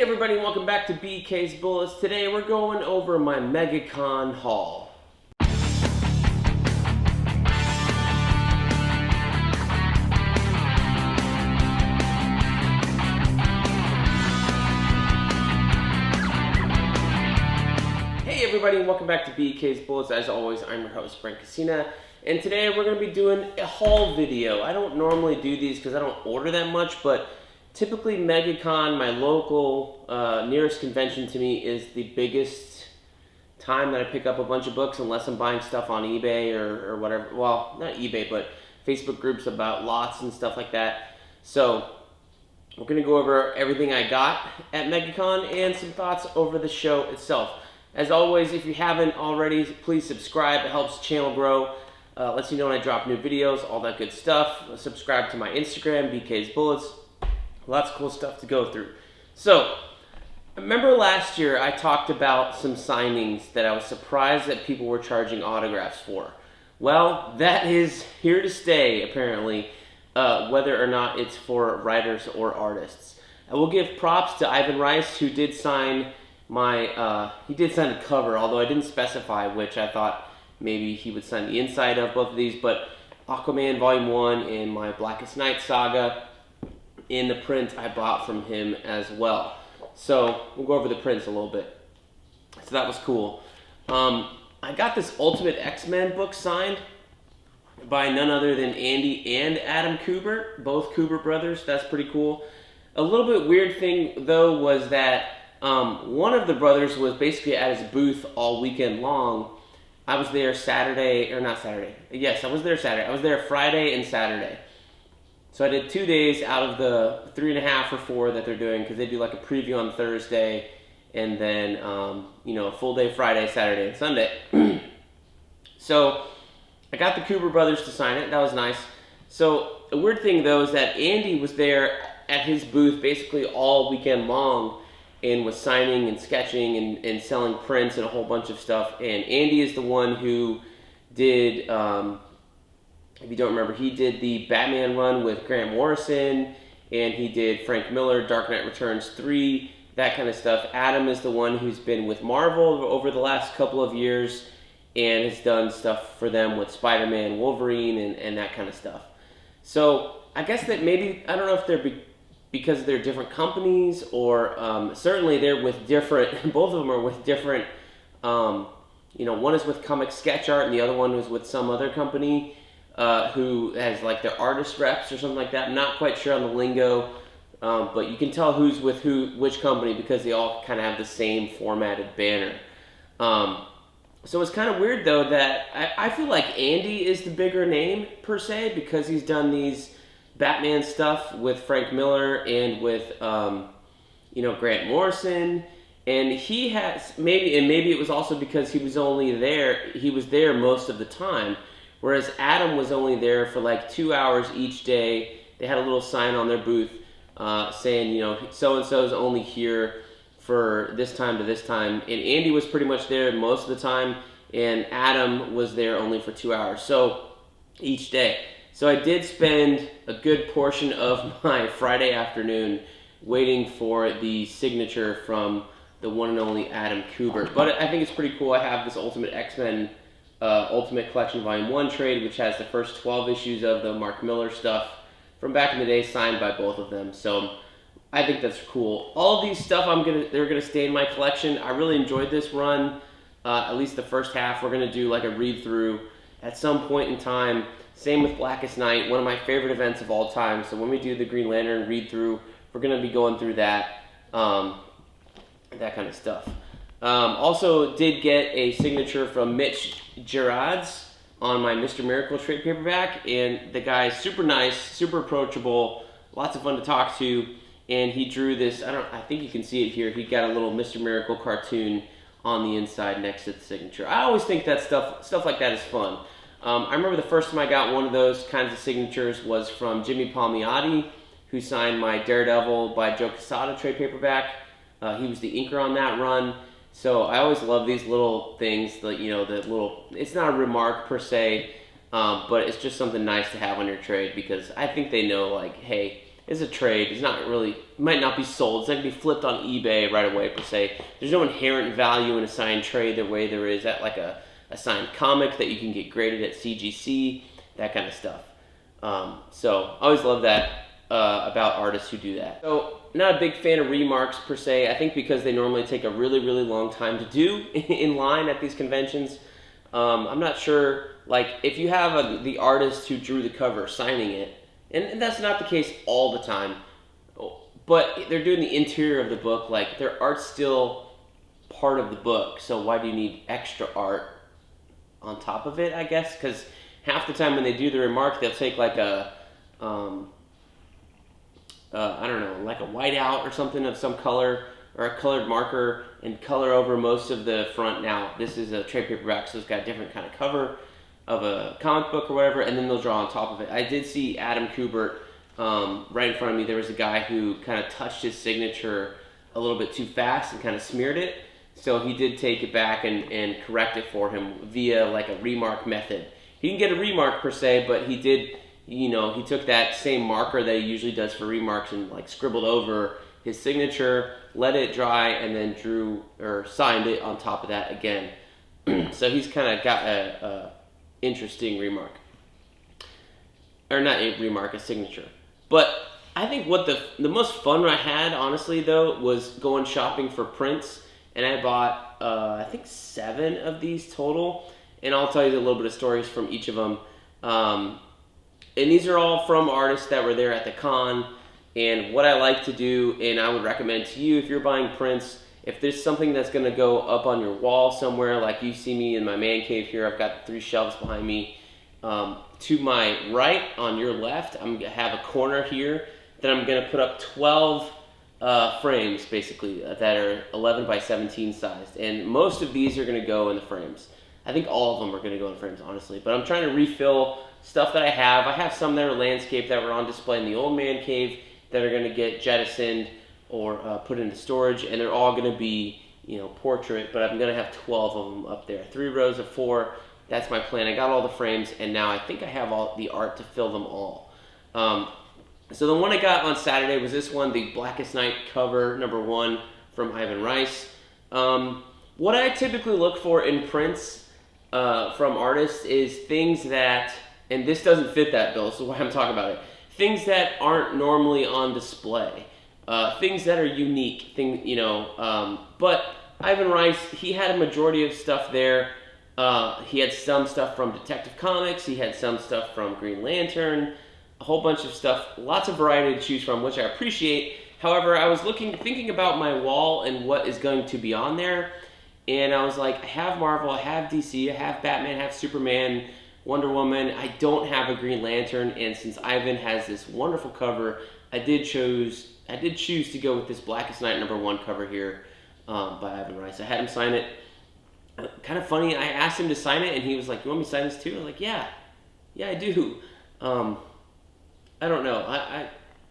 everybody, and welcome back to BK's Bullets. Today we're going over my Megacon haul. Hey everybody, and welcome back to BK's Bullets. As always, I'm your host, Brent, and today we're going to be doing a haul video. I don't normally do these because I don't order that much, but typically Megacon, my local nearest convention to me, is the biggest time that I pick up a bunch of books, unless I'm buying stuff on eBay or whatever. Well, not eBay, but Facebook groups about lots and stuff like that. So we're going to go over everything I got at Megacon and some thoughts over the show itself. As always, if you haven't already, please subscribe. It helps the channel grow. Lets you know when I drop new videos, all that good stuff. Subscribe to my Instagram, BK's Bullets. Lots of cool stuff to go through. So, remember last year I talked about some signings that I was surprised that people were charging autographs for. Well, that is here to stay, apparently, whether or not it's for writers or artists. I will give props to Ivan Rice, who did sign he did sign the cover, although I didn't specify which. I thought maybe he would sign the inside of both of these, but Aquaman Volume 1 and my Blackest Night saga in the print I bought from him as well. So we'll go over the prints a little bit. So that was cool. I got this Ultimate X-Men book signed by none other than Andy and Adam Kubert, both Kubert brothers. That's pretty cool. A little bit weird thing though was that one of the brothers was basically at his booth all weekend long. I was there Saturday, or not Saturday. Yes, I was there Saturday. I was there Friday and Saturday. So I did 2 days out of the 3.5 or 4 that they're doing, because they do like a preview on Thursday, and then a full day Friday, Saturday, and Sunday. So I got the Cooper brothers to sign it. That was nice. So the weird thing though is that Andy was there at his booth basically all weekend long, and was signing and sketching and selling prints and a whole bunch of stuff. And Andy is the one who did, if you don't remember, he did the Batman run with Grant Morrison, and he did Frank Miller, Dark Knight Returns 3, that kind of stuff. Adam is the one who's been with Marvel over the last couple of years and has done stuff for them with Spider-Man, Wolverine, and that kind of stuff. So I guess that maybe, I don't know if they're because they're different companies, or certainly they're with different, both of them are with different, one is with Comic Sketch Art and the other one was with some other company who has like their artist reps or something like that. I'm not quite sure on the lingo, but you can tell who's with which company, because they all kind of have the same formatted banner. So it's kind of weird though that I feel like Andy is the bigger name per se, because he's done these Batman stuff with Frank Miller and with Grant Morrison, and he has maybe it was also because he was there most of the time, whereas Adam was only there for like 2 hours each day. They had a little sign on their booth saying, so and so is only here for this time to this time, and Andy was pretty much there most of the time, and Adam was there only for 2 hours, so each day. So I did spend a good portion of my Friday afternoon waiting for the signature from the one and only Adam Kubert. But I think it's pretty cool. I have this Ultimate X-Men Ultimate Collection Volume 1 trade, which has the first 12 issues of the Mark Miller stuff from back in the day, signed by both of them. So I think that's cool. All of these stuff, they're gonna stay in my collection. I really enjoyed this run, at least the first half. We're gonna do like a read-through at some point in time. Same with Blackest Night, one of my favorite events of all time. So when we do the Green Lantern read-through, we're going to be going through that, that kind of stuff. Also did get a signature from Mitch Gerards on my Mr. Miracle trade paperback, and the guy's super nice, super approachable, lots of fun to talk to, and he drew this, I think you can see it here, he got a little Mr. Miracle cartoon on the inside next to the signature. I always think that stuff like that is fun. I remember the first time I got one of those kinds of signatures was from Jimmy Palmiotti, who signed my Daredevil by Joe Quesada trade paperback. He was the inker on that run. So I always love these little things, it's not a remark per se, but it's just something nice to have on your trade, because I think they know, like, hey, It's a trade. It's not really, might not be sold. It's not going to be flipped on eBay right away per se. There's no inherent value in a signed trade the way there is at like a signed comic that you can get graded at CGC, that kind of stuff. So I always love that about artists who do that. So not a big fan of remarks per se. I think because they normally take a really, really long time to do in line at these conventions. I'm not sure, like, if you have the artist who drew the cover signing it, and that's not the case all the time, but they're doing the interior of the book, like, their art's still part of the book, so why do you need extra art on top of it, I guess? Because half the time when they do the remark, they'll take like a, I don't know, like a whiteout or something of some color, or a colored marker, and color over most of the front. Now, this is a trade paperback, so it's got a different kind of cover of a comic book or whatever, and then they'll draw on top of it. I did see Adam Kubert right in front of me. There was a guy who kind of touched his signature a little bit too fast and kind of smeared it, so he did take it back and correct it for him via like a remark method. He didn't get a remark per se, but he did, you know, he took that same marker that he usually does for remarks and like scribbled over his signature, let it dry, and then drew or signed it on top of that again. So he's kind of got a interesting remark, or not a remark, a signature. But I think what the most fun I had, honestly, though, was going shopping for prints, and I bought I think 7 of these total, and I'll tell you a little bit of stories from each of them. And these are all from artists that were there at the con. And what I like to do, and I would recommend to you if you're buying prints, if there's something that's going to go up on your wall somewhere, like you see me in my man cave here, I've got 3 shelves behind me. To my right, on your left, I'm going to have a corner here that I'm going to put up 12 frames, basically, that are 11 by 17 sized. And most of these are going to go in the frames. I think all of them are going to go in frames, honestly. But I'm trying to refill stuff that I have. I have some that are landscape that were on display in the old man cave that are going to get jettisoned or put into storage, and they're all going to be, you know, portrait, but I'm going to have 12 of them up there. 3 rows of 4, that's my plan. I got all the frames, and now I think I have all the art to fill them all. So the one I got on Saturday was this one, the Blackest Night cover, #1 from Ivan Rice. What I typically look for in prints from artists is things that, and this doesn't fit that bill, so why I'm talking about it, things that aren't normally on display, things that are unique, but Ivan Rice, he had a majority of stuff there. He had some stuff from Detective Comics, he had some stuff from Green Lantern, a whole bunch of stuff, lots of variety to choose from, which I appreciate. However, I was thinking about my wall and what is going to be on there, and I was like, I have Marvel, I have DC, I have Batman, I have Superman, Wonder Woman. I don't have a Green Lantern, and since Ivan has this wonderful cover, I did choose to go with this Blackest Night #1 cover here by Ivan Rice. I had him sign it. Kind of funny, I asked him to sign it, and he was like, "You want me to sign this too?" I was like, "Yeah, I do." I don't know.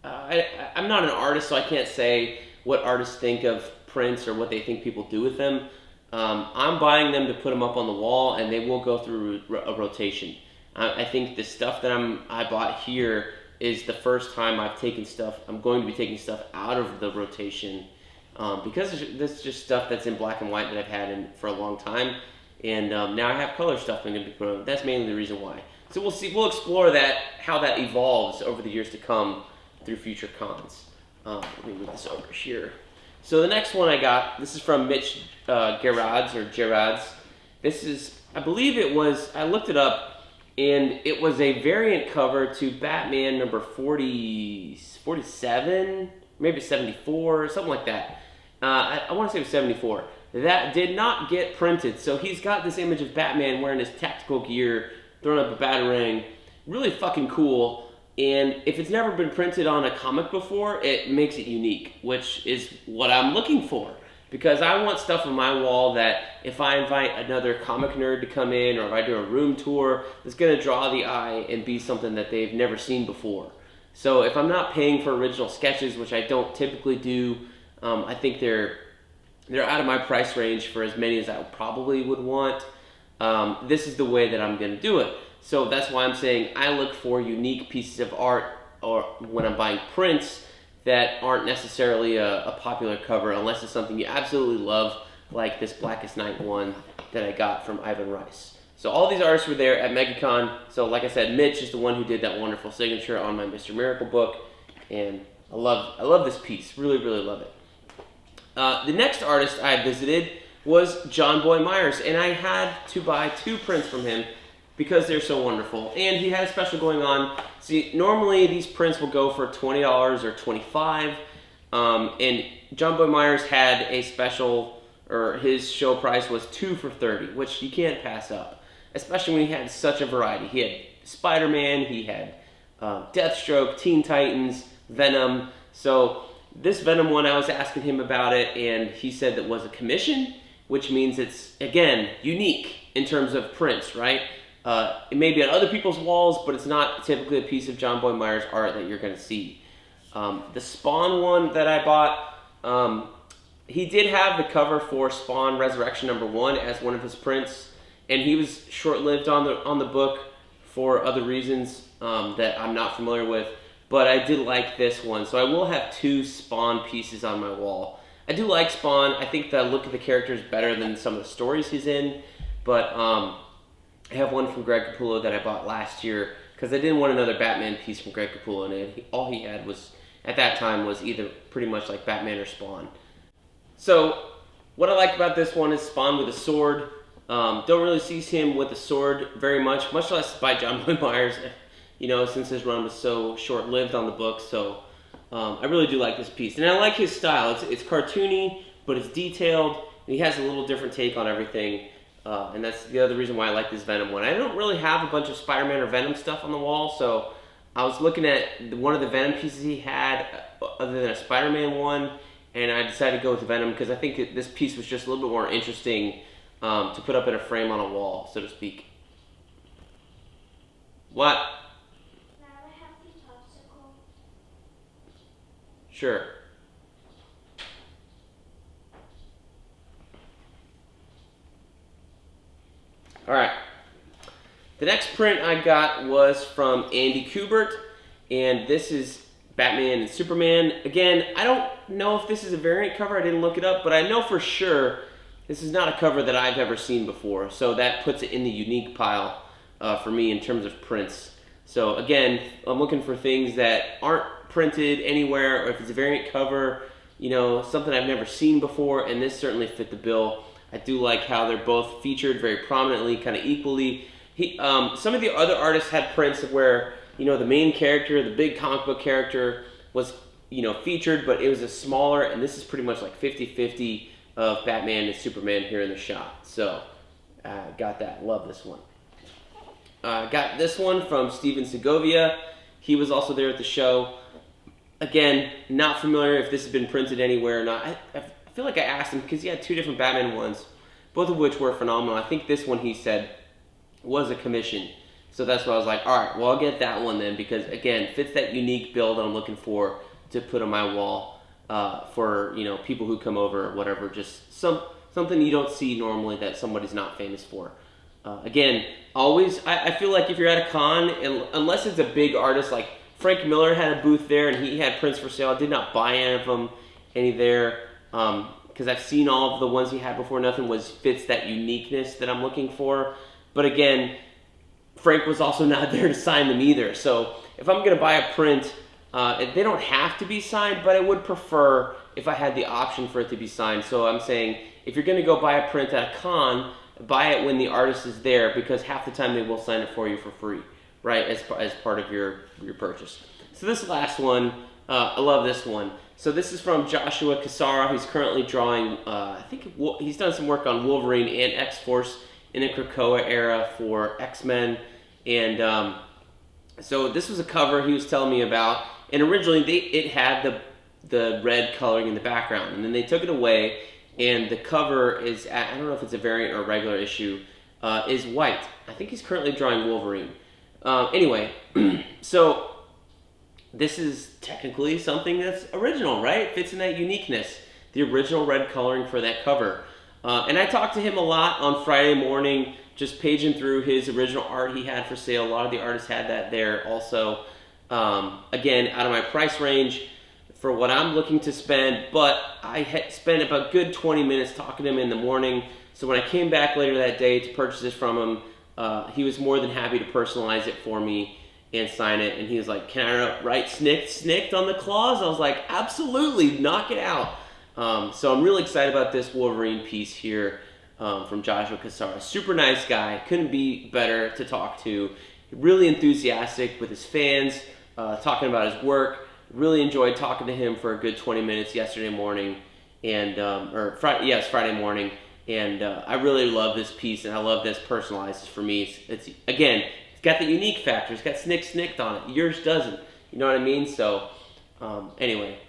I'm not an artist, so I can't say what artists think of prints or what they think people do with them. I'm buying them to put them up on the wall, and they will go through a rotation. I think the stuff that I bought here is the first time I'm going to be taking stuff out of the rotation, because this is just stuff that's in black and white that I've had for a long time, and now I have color stuff I'm going to be putting on. That's mainly the reason why. So we'll explore how that evolves over the years to come through future cons. Let me move this over here. So the next one I got, this is from Mitch Gerads. This is, I believe it was, I looked it up, and it was a variant cover to Batman number 47, maybe 74, something like that. I want to say it was 74. That did not get printed, so he's got this image of Batman wearing his tactical gear, throwing up a batarang, really fucking cool. And if it's never been printed on a comic before, it makes it unique, which is what I'm looking for. Because I want stuff on my wall that if I invite another comic nerd to come in, or if I do a room tour, it's going to draw the eye and be something that they've never seen before. So if I'm not paying for original sketches, which I don't typically do, I think they're out of my price range for as many as I probably would want. This is the way that I'm going to do it. So that's why I'm saying I look for unique pieces of art or when I'm buying prints that aren't necessarily a popular cover, unless it's something you absolutely love, like this Blackest Night one that I got from Ivan Rice. So all these artists were there at Megacon. So like I said, Mitch is the one who did that wonderful signature on my Mr. Miracle book, and I love this piece. Really, really love it. The next artist I visited was John Boy Myers, and I had to buy 2 prints from him because they're so wonderful. And he had a special going on. See, normally these prints will go for $20 or $25, and John Boy Myers had a special, or his show price was 2 for $30, which you can't pass up, especially when he had such a variety. He had Spider-Man, he had Deathstroke, Teen Titans, Venom. So this Venom one, I was asking him about it, and he said that was a commission, which means it's, again, unique in terms of prints, right? It may be on other people's walls, but it's not typically a piece of John Boy Myers art that you're going to see. The Spawn one that I bought, he did have the cover for Spawn Resurrection #1 as one of his prints, and he was short-lived on the book for other reasons that I'm not familiar with, but I did like this one. So I will have 2 Spawn pieces on my wall. I do like Spawn. I think the look of the character is better than some of the stories he's in, but I have one from Greg Capullo that I bought last year because I didn't want another Batman piece from Greg Capullo, and all he had was, at that time, was either pretty much like Batman or Spawn. So what I like about this one is Spawn with a sword. Don't really see him with a sword very much less by John Boy Myers, you know, since his run was so short-lived on the book. So I really do like this piece, and I like his style. It's cartoony, but it's detailed, and he has a little different take on everything. And that's the other reason why I like this Venom one. I don't really have a bunch of Spider-Man or Venom stuff on the wall, so I was looking at one of the Venom pieces he had, other than a Spider-Man one, and I decided to go with Venom because I think this piece was just a little bit more interesting to put up in a frame on a wall, so to speak. What? Now I have the popsicle. Sure. All right. The next print I got was from Andy Kubert, and this is Batman and Superman. Again, I don't know if this is a variant cover. I didn't look it up, but I know for sure this is not a cover that I've ever seen before, so that puts it in the unique pile for me in terms of prints. So again, I'm looking for things that aren't printed anywhere, or if it's a variant cover, you know, something I've never seen before, and this certainly fit the bill. I do like how they're both featured very prominently, kind of equally. Some of the other artists had prints where, you know, the main character, the big comic book character, was, you know, featured, but it was a smaller, and this is pretty much like 50-50 of Batman and Superman here in the shot. So, got that. Love this one. Got this one from Steven Segovia. He was also there at the show. Again, not familiar if this has been printed anywhere or not. I feel like I asked him because he had 2 different Batman ones, both of which were phenomenal. I think this one, he said, was a commission. So that's why I was like, all right, well, I'll get that one then, because again, fits that unique build I'm looking for to put on my wall for, you know, people who come over or whatever. Just something you don't see normally that somebody's not famous for. Again, always, I feel like if you're at a con, unless it's a big artist, like Frank Miller had a booth there and he had prints for sale. I did not buy any of them, there. Because I've seen all of the ones he had before. Nothing fits that uniqueness that I'm looking for. But again, Frank was also not there to sign them either. So if I'm going to buy a print, they don't have to be signed, but I would prefer if I had the option for it to be signed. So I'm saying, if you're going to go buy a print at a con, buy it when the artist is there, because half the time they will sign it for you for free, right, as part of your purchase. So this last one, I love this one. So this is from Joshua Cassara. He's currently drawing, I think he's done some work on Wolverine and X-Force in the Krakoa era for X-Men. And so this was a cover he was telling me about. And originally it had the red coloring in the background. And then they took it away, and the cover is, I don't know if it's a variant or a regular issue, is white. I think he's currently drawing Wolverine. Anyway, so this is technically something that's original, right? It fits in that uniqueness, the original red coloring for that cover. And I talked to him a lot on Friday morning, just paging through his original art he had for sale. A lot of the artists had that there also. Again, out of my price range for what I'm looking to spend, but I had spent about a good 20 minutes talking to him in the morning. So when I came back later that day to purchase this from him, he was more than happy to personalize it for me and sign it. And he was like, "Can I write snicked on the claws?" I was like, "Absolutely, knock it out." So I'm really excited about this Wolverine piece here from Joshua Cassara. Super nice guy, couldn't be better to talk to. Really enthusiastic with his fans, talking about his work. Really enjoyed talking to him for a good 20 minutes yesterday morning, and Friday morning. And I really love this piece, and I love this personalized. For me, it's again, it's got the unique factor. It's got snicked on it. Yours doesn't. You know what I mean? So anyway,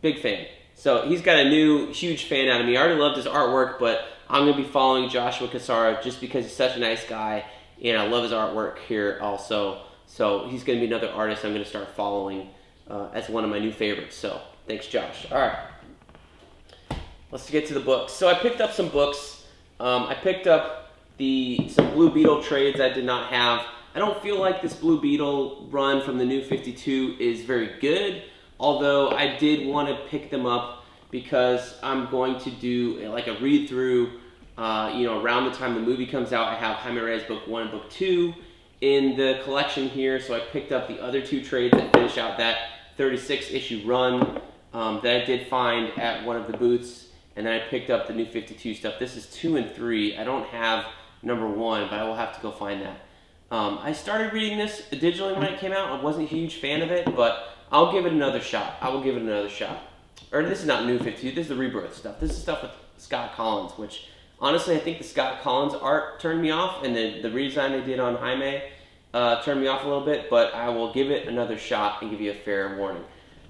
big fan. So he's got a new huge fan out of me. I already loved his artwork, but I'm going to be following Joshua Cassara just because he's such a nice guy, and I love his artwork here also. So he's going to be another artist I'm going to start following as one of my new favorites. So thanks, Josh. All right, let's get to the books. So I picked up some books. I picked up some Blue Beetle trades I did not have. I don't feel like this Blue Beetle run from the New 52 is very good, although I did want to pick them up because I'm going to do like a read-through. Around the time the movie comes out, I have Jaime Reyes book 1 and book 2 in the collection here, so I picked up the other two trades that finish out that 36 issue run that I did find at one of the booths, and then I picked up the New 52 stuff. This is 2 and 3. I don't have number 1, but I will have to go find that. I started reading this digitally when it came out. I wasn't a huge fan of it, but I'll give it another shot. I will give it another shot. Or this is not New 52, this is the Rebirth stuff. This is stuff with Scott Collins, which honestly I think the Scott Collins art turned me off, and the redesign they did on Jaime turned me off a little bit, but I will give it another shot and give you a fair warning.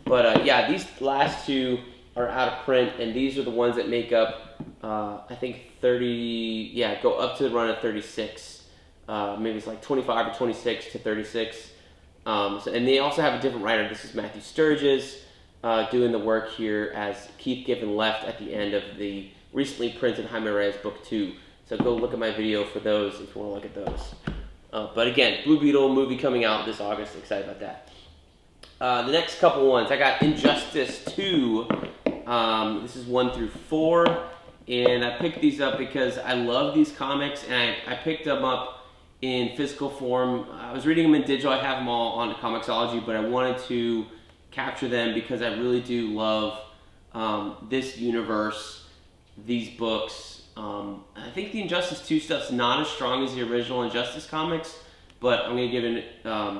But yeah, these last two are out of print, and these are the ones that make up, I think 30, yeah, go up to the run of 36. Maybe it's like 25 or 26 to 36. And they also have a different writer. This is Matthew Sturges doing the work here as Keith Giffen left at the end of the recently printed Jaime Reyes book 2. So go look at my video for those if you want to look at those. But again, Blue Beetle movie coming out this August. Excited about that. The next couple ones, I got Injustice 2. This is 1 through 4. And I picked these up because I love these comics, and I picked them up in physical form. I was reading them in digital. I have them all on Comixology, but I wanted to capture them because I really do love this universe, these books. I think the Injustice 2 stuff's not as strong as the original Injustice comics, but I'm going to give it,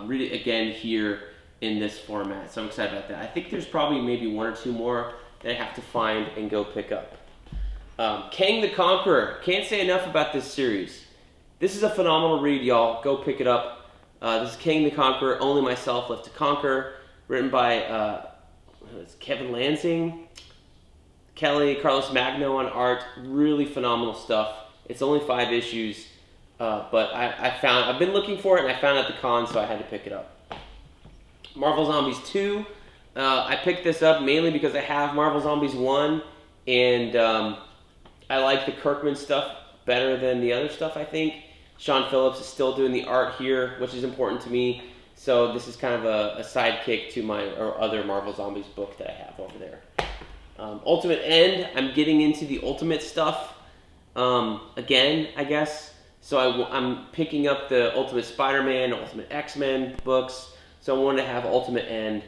read it again here in this format, so I'm excited about that. I think there's probably maybe 1 or 2 more that I have to find and go pick up. Kang the Conqueror. Can't say enough about this series. This is a phenomenal read, y'all. Go pick it up. This is Kang the Conqueror, Only Myself Left to Conquer, written by Kevin Lansing, Kelly, Carlos Magno on art. Really phenomenal stuff. It's only 5 issues, but I've been looking for it, and I found it at the con, so I had to pick it up. Marvel Zombies 2. I picked this up mainly because I have Marvel Zombies 1, and I like the Kirkman stuff better than the other stuff, I think. Sean Phillips is still doing the art here, which is important to me. So this is kind of a sidekick to my other Marvel Zombies book that I have over there. Ultimate End, I'm getting into the Ultimate stuff again, I guess. So I'm picking up the Ultimate Spider-Man, Ultimate X-Men books. So I wanted to have Ultimate End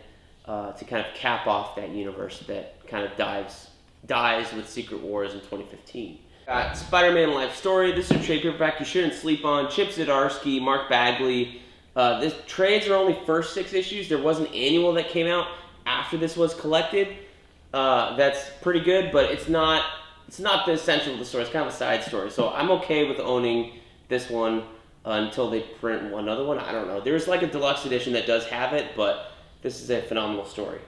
to kind of cap off that universe that kind of dies with Secret Wars in 2015. Got Spider-Man Life Story. This is a trade paperback you shouldn't sleep on. Chip Zdarsky, Mark Bagley. The trades are only first 6 issues. There was an annual that came out after this was collected. That's pretty good, but it's not the essential of the story. It's kind of a side story. So I'm okay with owning this one until they print another one. I don't know. There's like a deluxe edition that does have it, but this is a phenomenal story.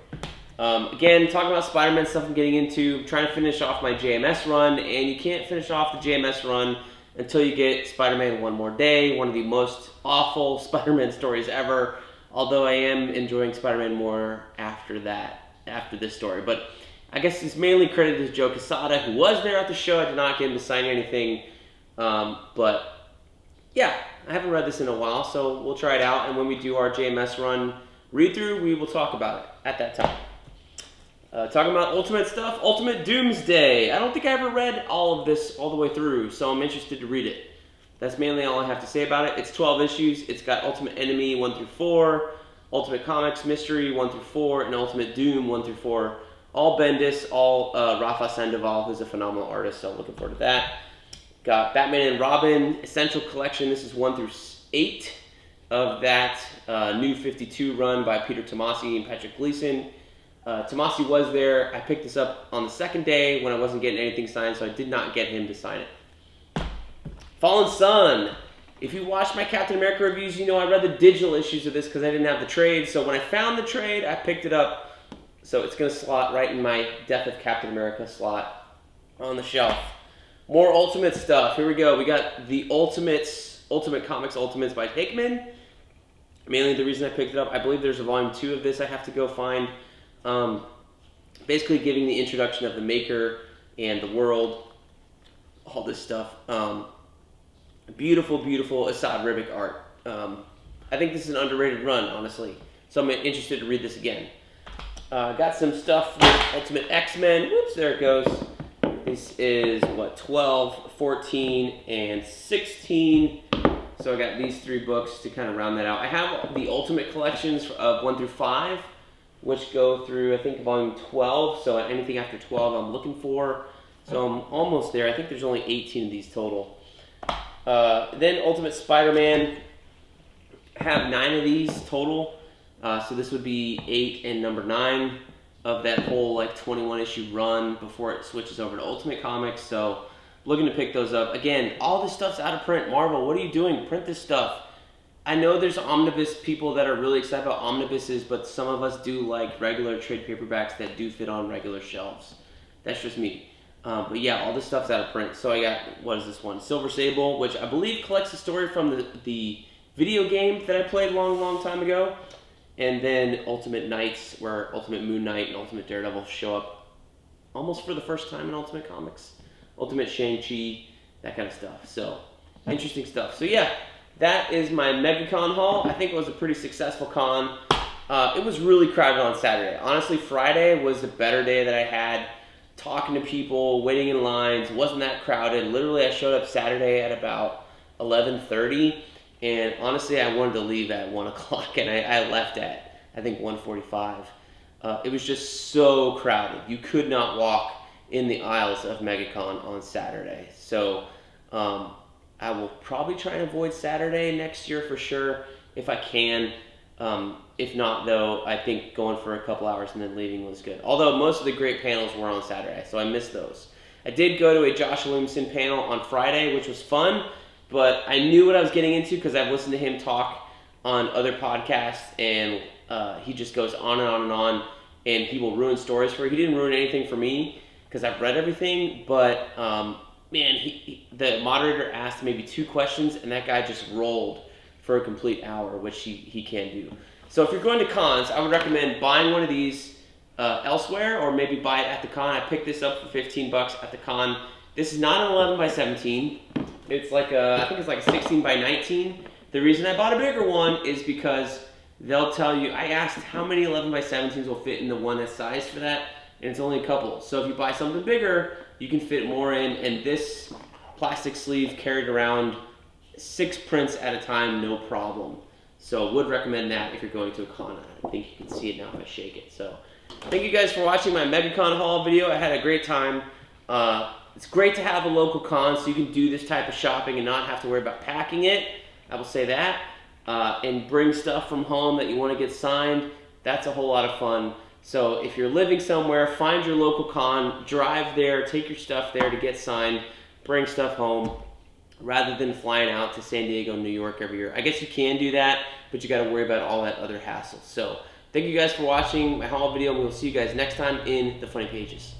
Again, talking about Spider-Man stuff I'm getting into, trying to finish off my JMS run, and you can't finish off the JMS run until you get Spider-Man One More Day, one of the most awful Spider-Man stories ever, although I am enjoying Spider-Man more after this story. But I guess it's mainly credited to Joe Quesada, who was there at the show. I did not get him to sign anything, but yeah, I haven't read this in a while, so we'll try it out, and when we do our JMS run read through, we will talk about it at that time. Talking about Ultimate stuff, Ultimate Doomsday. I don't think I ever read all of this all the way through, so I'm interested to read it. That's mainly all I have to say about it. It's 12 issues. It's got Ultimate Enemy 1 through 4, Ultimate Comics Mystery 1 through 4, and Ultimate Doom 1 through 4. All Bendis, all Rafa Sandoval, who's a phenomenal artist, so I'm looking forward to that. Got Batman and Robin Essential Collection. This is 1 through 8 of that new 52 run by Peter Tomasi and Patrick Gleason. Tomasi was there. I picked this up on the second day when I wasn't getting anything signed, so I did not get him to sign it. Fallen Sun. If you watched my Captain America reviews, you know I read the digital issues of this because I didn't have the trade. So when I found the trade, I picked it up. So it's going to slot right in my Death of Captain America slot on the shelf. More Ultimate stuff. Here we go. We got the Ultimate Comics Ultimates by Hickman. Mainly the reason I picked it up, I believe there's a volume 2 of this I have to go find. Basically giving the introduction of the Maker and the world, all this stuff. Beautiful, beautiful Assad Ribic art. I think this is an underrated run, honestly. So I'm interested to read this again. Got some stuff with Ultimate X-Men. Whoops, there it goes. This is, 12, 14, and 16. So I got these 3 books to kind of round that out. I have the Ultimate collections of 1 through 5. Which go through, I think, volume 12. So anything after 12 I'm looking for. So I'm almost there. I think there's only 18 of these total. Then Ultimate Spider-Man. I have 9 of these total. So this would be 8 and number 9 of that whole 21 issue run before it switches over to Ultimate Comics. So looking to pick those up. Again, all this stuff's out of print. Marvel, what are you doing? Print this stuff. I know there's omnibus people that are really excited about omnibuses, but some of us do like regular trade paperbacks that do fit on regular shelves. That's just me. But yeah, all this stuff's out of print. So I got, what is this one? Silver Sable, which I believe collects the story from the video game that I played a long, long time ago. And then Ultimate Knights, where Ultimate Moon Knight and Ultimate Daredevil show up almost for the first time in Ultimate Comics. Ultimate Shang-Chi, that kind of stuff. So, interesting stuff. So yeah. That is my Megacon haul. I think it was a pretty successful con. It was really crowded on Saturday. Honestly, Friday was the better day that I had. Talking to people, waiting in lines. It wasn't that crowded. Literally, I showed up Saturday at about 11:30. And honestly, I wanted to leave at 1 o'clock. And I left at, I think, 1:45. It was just so crowded. You could not walk in the aisles of Megacon on Saturday. So, I will probably try and avoid Saturday next year for sure, if I can. If not, though, I think going for a couple hours and then leaving was good. Although most of the great panels were on Saturday, so I missed those. I did go to a Josh Williamson panel on Friday, which was fun, but I knew what I was getting into because I've listened to him talk on other podcasts, and he just goes on and on and on, and he will ruin stories for you. He didn't ruin anything for me because I've read everything, but man, the moderator asked maybe 2 questions, and that guy just rolled for a complete hour, which he can do. So if you're going to cons, I would recommend buying one of these elsewhere, or maybe buy it at the con. I picked this up for 15 bucks at the con. This is not an 11 by 17. It's like I think it's like a 16 by 19. The reason I bought a bigger one is because they'll tell you, I asked how many 11 by 17s will fit in the one that's sized for that, and it's only a couple. So if you buy something bigger, you can fit more in, and this plastic sleeve carried around 6 prints at a time, no problem. So would recommend that if you're going to a con. I think you can see it now if I shake it. So thank you guys for watching my Megacon haul video. I had a great time. It's great to have a local con so you can do this type of shopping and not have to worry about packing it. I will say that. And bring stuff from home that you want to get signed. That's a whole lot of fun. So if you're living somewhere, find your local con, drive there, take your stuff there to get signed, bring stuff home, rather than flying out to San Diego, New York every year. I guess you can do that, but you got to worry about all that other hassle. So thank you guys for watching my haul video, and we'll see you guys next time in the Funny Pages.